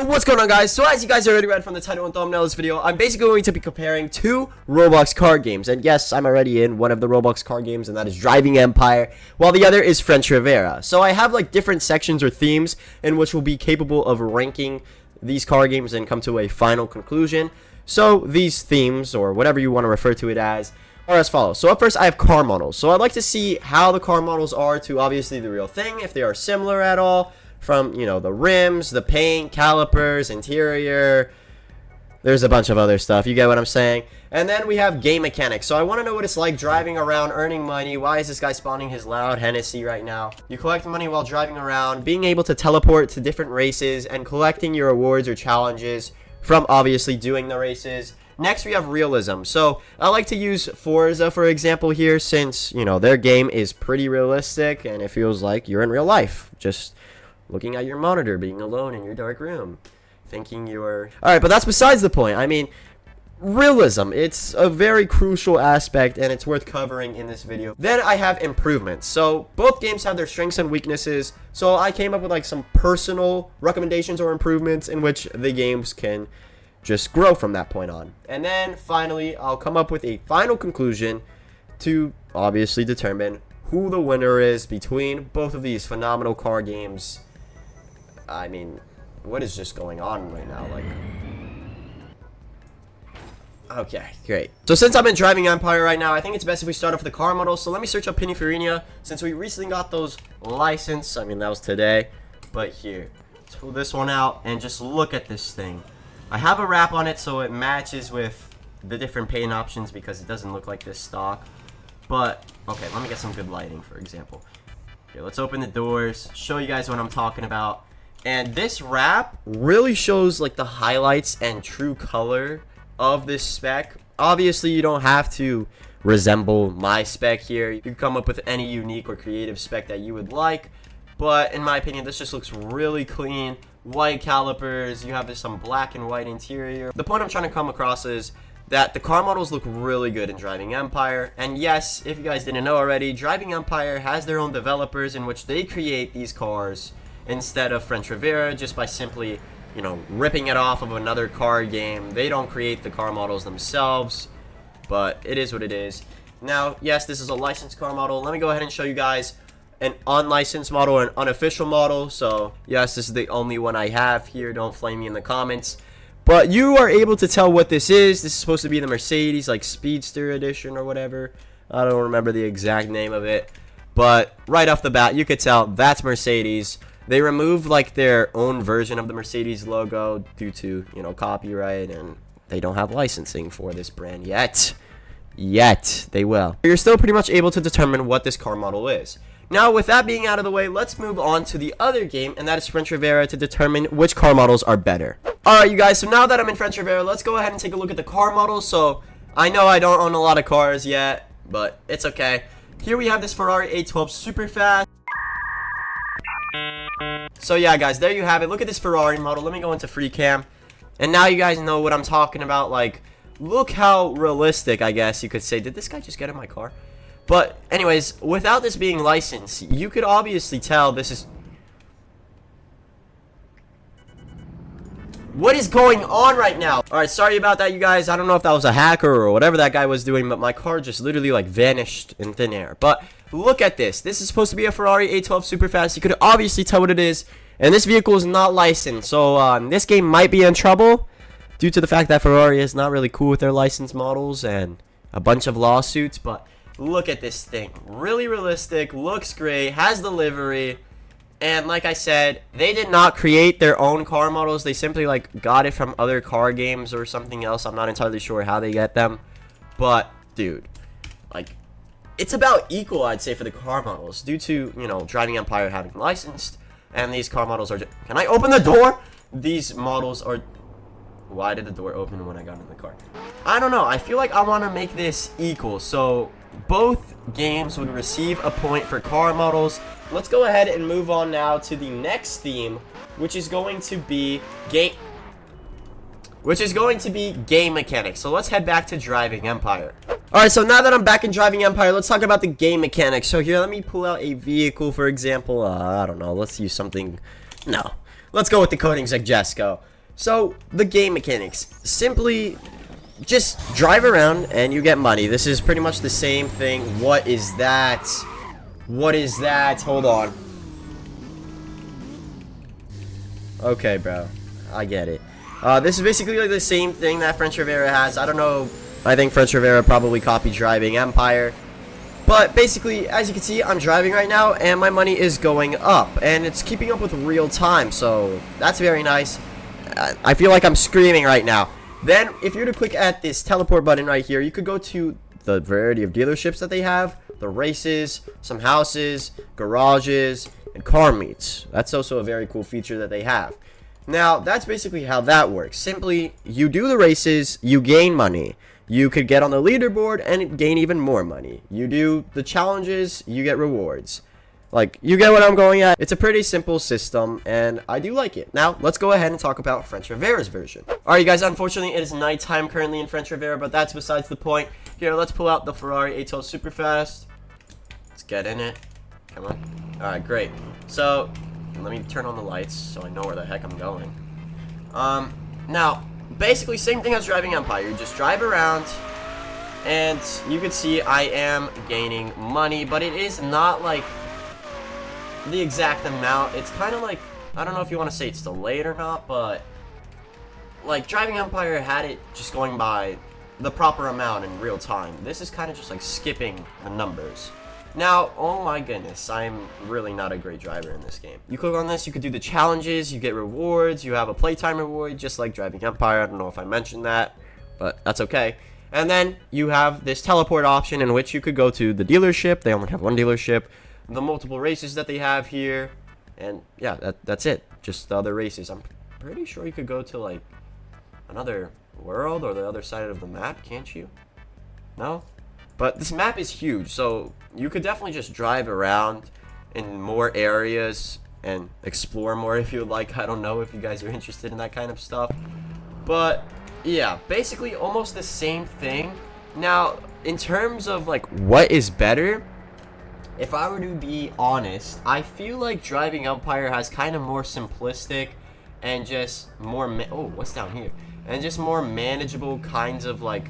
Yo, what's going on, guys? So as you guys already read from the title and thumbnail of this video, I'm basically going to be comparing two Roblox card games. And yes, I'm already in one of the Roblox card games, and that is Driving Empire, while the other is French Riviera. So I have like different sections or themes in which we'll be capable of ranking these card games and come to a final conclusion. So these themes, or whatever you want to refer to it as, are as follows. So up first, I have car models. So I'd like to see how the car models are to obviously the real thing, if they are similar at all. From, you know, the rims, the paint, calipers, interior. There's a bunch of other stuff. You get what I'm saying? And then we have game mechanics. So I want to know what it's like driving around, earning money. Why is this guy spawning his loud Hennessy right now? You collect money while driving around, being able to teleport to different races, and collecting your rewards or challenges from obviously doing the races. Next, we have realism. So I like to use Forza, for example, here, since, you know, their game is pretty realistic and it feels like you're in real life. Just looking at your monitor, being alone in your dark room, thinking you're... Alright, but that's besides the point. I mean, realism, it's a very crucial aspect, and it's worth covering in this video. Then I have improvements. So both games have their strengths and weaknesses, so I came up with like some personal recommendations or improvements in which the games can just grow from that point on. And then finally, I'll come up with a final conclusion to obviously determine who the winner is between both of these phenomenal car games. I mean, what is just going on right now? Like, okay, great. So since I'm in Driving Empire right now, I think it's best if we start off with the car model. So let me search up Pininfarina, since we recently got those licensed. I mean, that was today. But here, let's pull this one out and just look at this thing. I have a wrap on it so it matches with the different paint options because it doesn't look like this stock. But, okay, let me get some good lighting, for example. Here, let's open the doors, show you guys what I'm talking about. And this wrap really shows like the highlights and true color of this spec. Obviously, you don't have to resemble my spec here. You can come up with any unique or creative spec that you would like. But in my opinion, this just looks really clean. White calipers, you have some black and white interior. The point I'm trying to come across is that the car models look really good in Driving Empire. And yes, if you guys didn't know already, Driving Empire has their own developers in which they create these cars instead of French Riviera, just by simply, you know, ripping it off of another car game. They don't create the car models themselves, but it is what it is. Now, yes, this is a licensed car model. Let me go ahead and show you guys an unlicensed model or an unofficial model. So yes, this is the only one I have here. Don't flame me in the comments, but you are able to tell what this is. This is supposed to be the Mercedes like Speedster edition or whatever. I don't remember the exact name of it, but right off the bat you could tell that's Mercedes. They removed like their own version of the Mercedes logo due to, you know, copyright, and they don't have licensing for this brand yet. They will. You're still pretty much able to determine what this car model is. Now, with that being out of the way, let's move on to the other game, and that is French Riviera, to determine which car models are better. Alright, you guys, so now that I'm in French Riviera, let's go ahead and take a look at the car models. So I know I don't own a lot of cars yet, but it's okay. Here we have this Ferrari 812 Superfast. So yeah, guys, there you have it. Look at this Ferrari model. Let me go into free cam, and now you guys know what I'm talking about. Like, look how realistic, I guess you could say. Did this guy just get in my car? But anyways, without this being licensed, you could obviously tell this is... What is going on right now? Alright, sorry about that, you guys. I don't know if that was a hacker or whatever that guy was doing, but my car just literally like vanished in thin air. But look at this. This is supposed to be a Ferrari 812 Superfast. You could obviously tell what it is. And this vehicle is not licensed. So this game might be in trouble due to the fact that Ferrari is not really cool with their licensed models and a bunch of lawsuits. But look at this thing. Really realistic. Looks great. Has the livery. And like I said, they did not create their own car models. They simply like got it from other car games or something else. I'm not entirely sure how they get them. But dude, like, it's about equal, I'd say, for the car models due to, you know, Driving Empire having licensed, and these car models are just... Can I open the door? These models are... Why did the door open when I got in the car? I don't know. I feel like I want to make this equal. So both games would receive a point for car models. Let's go ahead and move on now to the next theme, which is going to be game mechanics. So let's head back to Driving Empire. Alright, so now that I'm back in Driving Empire, let's talk about the game mechanics. So here, let me pull out a vehicle, for example. I don't know. Let's use something... No. Let's go with the Koenigsegg Jesko. So, the game mechanics. Simply, just drive around and you get money. This is pretty much the same thing. What is that? What is that? Hold on. Okay, bro. I get it. This is basically like the same thing that French Riviera has. I don't know. I think French Riviera probably copied driving Empire. But basically, as you can see, I'm driving right now and my money is going up. And it's keeping up with real time. So, that's very nice. I feel like I'm screaming right now. Then, if you were to click at this teleport button right here, you could go to the variety of dealerships that they have, the races, some houses, garages, and car meets. That's also a very cool feature that they have. Now, that's basically how that works. Simply, you do the races, you gain money. You could get on the leaderboard and gain even more money. You do the challenges, you get rewards. Like, you get what I'm going at. It's a pretty simple system, and I do like it. Now, let's go ahead and talk about French Riviera's version. Alright, guys, unfortunately, it is nighttime currently in French Riviera, but that's besides the point. Here, let's pull out the Ferrari 812 Superfast. Let's get in it. Come on. Alright, great. So, let me turn on the lights so I know where the heck I'm going. Now, basically, same thing as driving Empire. You just drive around, and you can see I am gaining money, but it is not like the exact amount. It's kind of like, I don't know if you want to say it's delayed or not, but like driving Empire had it just going by the proper amount in real time. This is kind of just like skipping the numbers. Now, oh my goodness, I'm really not a great driver in this game. You click on this, you could do the challenges, you get rewards, you have a playtime reward, just like driving Empire. I don't know if I mentioned that, but that's okay. And then you have this teleport option in which you could go to the dealership. They only have one dealership. The multiple races that they have here, and yeah, that's it. Just the other races. I'm pretty sure you could go to like another world or the other side of the map, can't you? No? But this map is huge, so you could definitely just drive around in more areas and explore more if you would like. I don't know if you guys are interested in that kind of stuff. But yeah, basically almost the same thing. Now, in terms of like what is better, if I were to be honest, I feel like driving Empire has kind of more simplistic and just more what's down here? And just more manageable kinds of like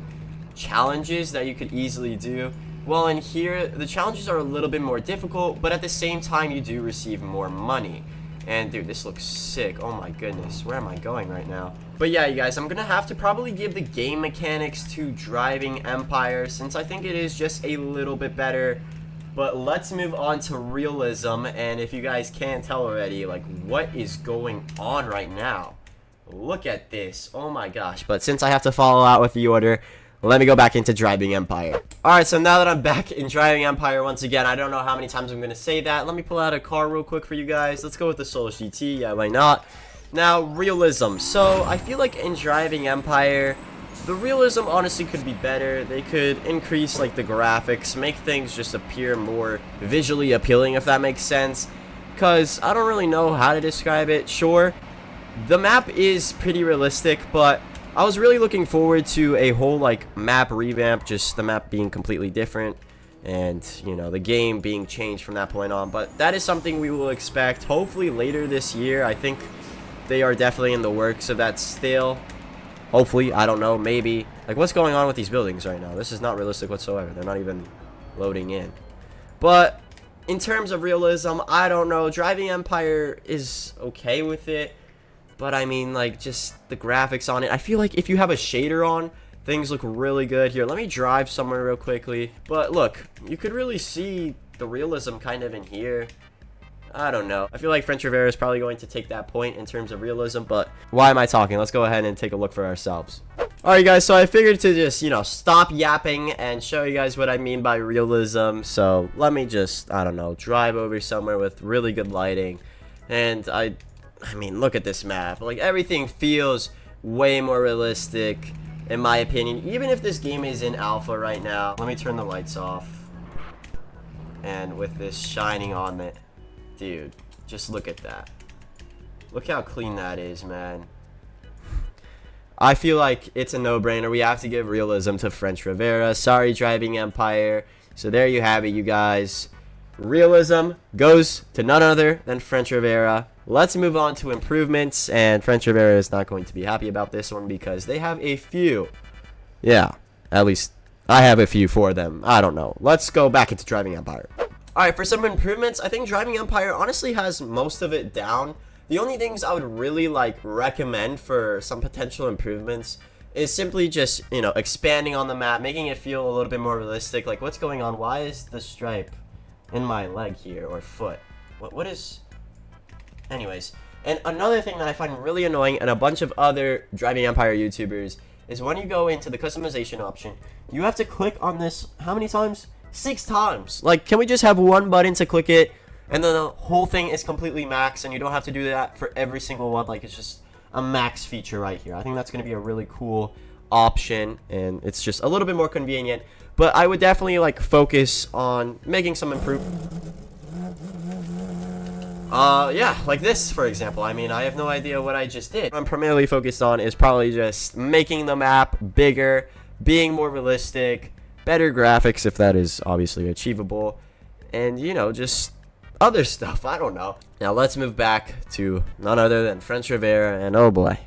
challenges that you could easily do. Well, in here, the challenges are a little bit more difficult, but at the same time, you do receive more money. And dude, this looks sick. Oh my goodness, where am I going right now? But yeah, you guys, I'm gonna have to probably give the game mechanics to driving Empire, since I think it is just a little bit better. But let's move on to Realism, and if you guys can't tell already, like, what is going on right now? Look at this. Oh my gosh. But since I have to follow out with the order, let me go back into driving Empire. Alright, so now that I'm back in driving Empire once again, I don't know how many times I'm going to say that. Let me pull out a car real quick for you guys. Let's go with the Soul GT. Yeah, why not? Now, Realism. So, I feel like in driving Empire, the realism honestly could be better. They could increase like the graphics, make things just appear more visually appealing, if that makes sense. Because I don't really know how to describe it. Sure, the map is pretty realistic, but I was really looking forward to a whole like map revamp, just the map being completely different and, you know, the game being changed from that point on. But that is something we will expect hopefully later this year. I think they are definitely in the works of that still. Hopefully, I don't know, maybe. Like, what's going on with these buildings right now? This is not realistic whatsoever. They're not even loading in. But in terms of realism, I don't know. Driving Empire is okay with it. But I mean, like, just the graphics on it. I feel like if you have a shader on, things look really good. Here, let me drive somewhere real quickly. But look, you could really see the realism kind of in here. I don't know. I feel like French Riviera is probably going to take that point in terms of realism, but why am I talking? Let's go ahead and take a look for ourselves. Alright guys, so I figured to just, you know, stop yapping and show you guys what I mean by realism. So let me just, I don't know, drive over somewhere with really good lighting. And I mean, look at this map. Like, everything feels way more realistic, in my opinion. Even if this game is in alpha right now. Let me turn the lights off. And with this shining on it. Dude, just look at that. Look how clean that is, man. I feel like it's a no-brainer. We have to give realism to French Riviera. Sorry, driving Empire. So there you have it, you guys. Realism goes to none other than French Riviera. let's move on to improvements, and French Riviera is not going to be happy about this one because they have a few. Yeah, at least I have a few for them. I don't know. Let's go back into Driving Empire. Alright, for some improvements, I think Driving Empire honestly has most of it down. The only things I would really recommend for some potential improvements is simply just, expanding on the map, making it feel a little bit more realistic. Like, what's going on? Why is the stripe in my leg here, or foot? What is... Anyways, and another thing that I find really annoying, and a bunch of other Driving Empire YouTubers, is when you go into the customization option, you have to click on this, how many times? 6 times. Like, can we just have one button to click it, and then the whole thing is completely max, and you don't have to do that for every single one? Like, it's just a max feature right here. I think that's going to be a really cool option, and it's just a little bit more convenient. But I would definitely focus on making some yeah, like this, for example. I mean, I have no idea what I just did. What I'm primarily focused on is probably just making the map bigger, being more realistic, better graphics if that is obviously achievable, and, just other stuff. I don't know. Now, let's move back to none other than French Riviera, and oh boy,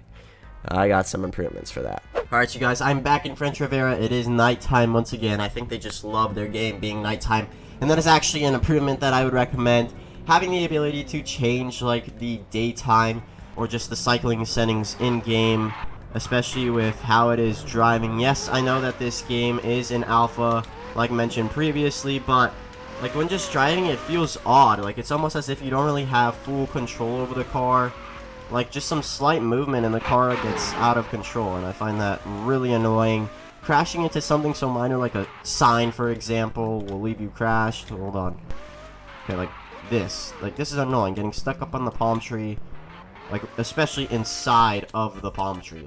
I got some improvements for that. Alright, you guys, I'm back in French Riviera. It is nighttime once again. I think they just love their game being nighttime, and that is actually an improvement that I would recommend. Having the ability to change the daytime or just the cycling settings in game, especially with how it is driving. Yes, I know that this game is in alpha, like mentioned previously, but when just driving, it feels odd. It's almost as if you don't really have full control over the car. Just some slight movement and the car gets out of control, and I find that really annoying. Crashing into something so minor like a sign, for example, will leave you crashed. Hold on. Okay, this is annoying, getting stuck up on the palm tree, especially inside of the palm tree.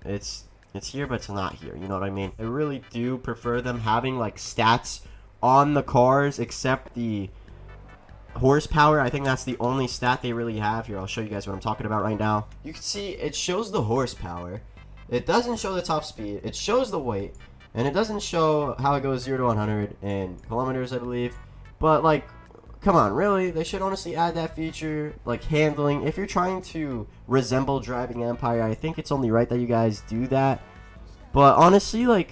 It's here, but it's not here, you know what I mean? I really do prefer them having stats on the cars, except the horsepower. I think that's the only stat they really have. Here, I'll show you guys what I'm talking about right now. You can see it shows the horsepower, it doesn't show the top speed, it shows the weight, and it doesn't show how it goes 0 to 100 in kilometers, I believe. But, come on, really? They should honestly add that feature, handling. If you're trying to resemble Driving Empire, I think it's only right that you guys do that. But, honestly,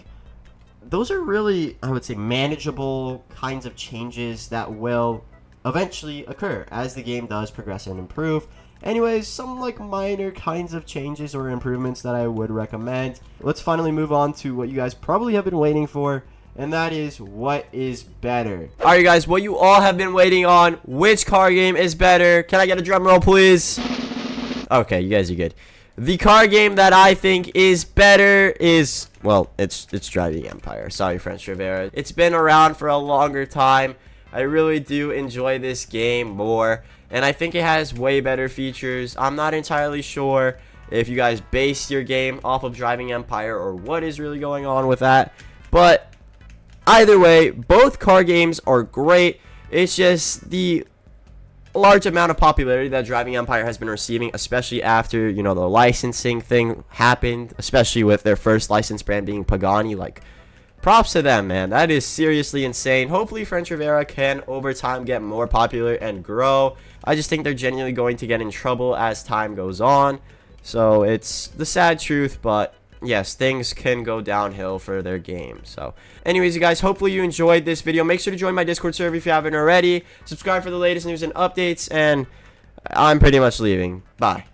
those are really, I would say, manageable kinds of changes that will eventually occur as the game does progress and improve. Anyways, some, minor kinds of changes or improvements that I would recommend. Let's finally move on to what you guys probably have been waiting for, and that is, what is better? Alright, guys, what you all have been waiting on. Which car game is better? Can I get a drum roll, please? Okay, you guys are good. The car game that I think is better is, well, it's Driving Empire. Sorry, French Riviera. It's been around for a longer time. I really do enjoy this game more, and I think it has way better features. I'm not entirely sure if you guys base your game off of Driving Empire or what is really going on with that, but either way, both car games are great. It's just the large amount of popularity that Driving Empire has been receiving, especially after, the licensing thing happened, especially with their first licensed brand being Pagani. Props to them, man. That is seriously insane. Hopefully, French Riviera can, over time, get more popular and grow. I just think they're genuinely going to get in trouble as time goes on. So, it's the sad truth, but yes, things can go downhill for their game. So, anyways, you guys, hopefully you enjoyed this video. Make sure to join my Discord server if you haven't already. Subscribe for the latest news and updates, and I'm pretty much leaving. Bye.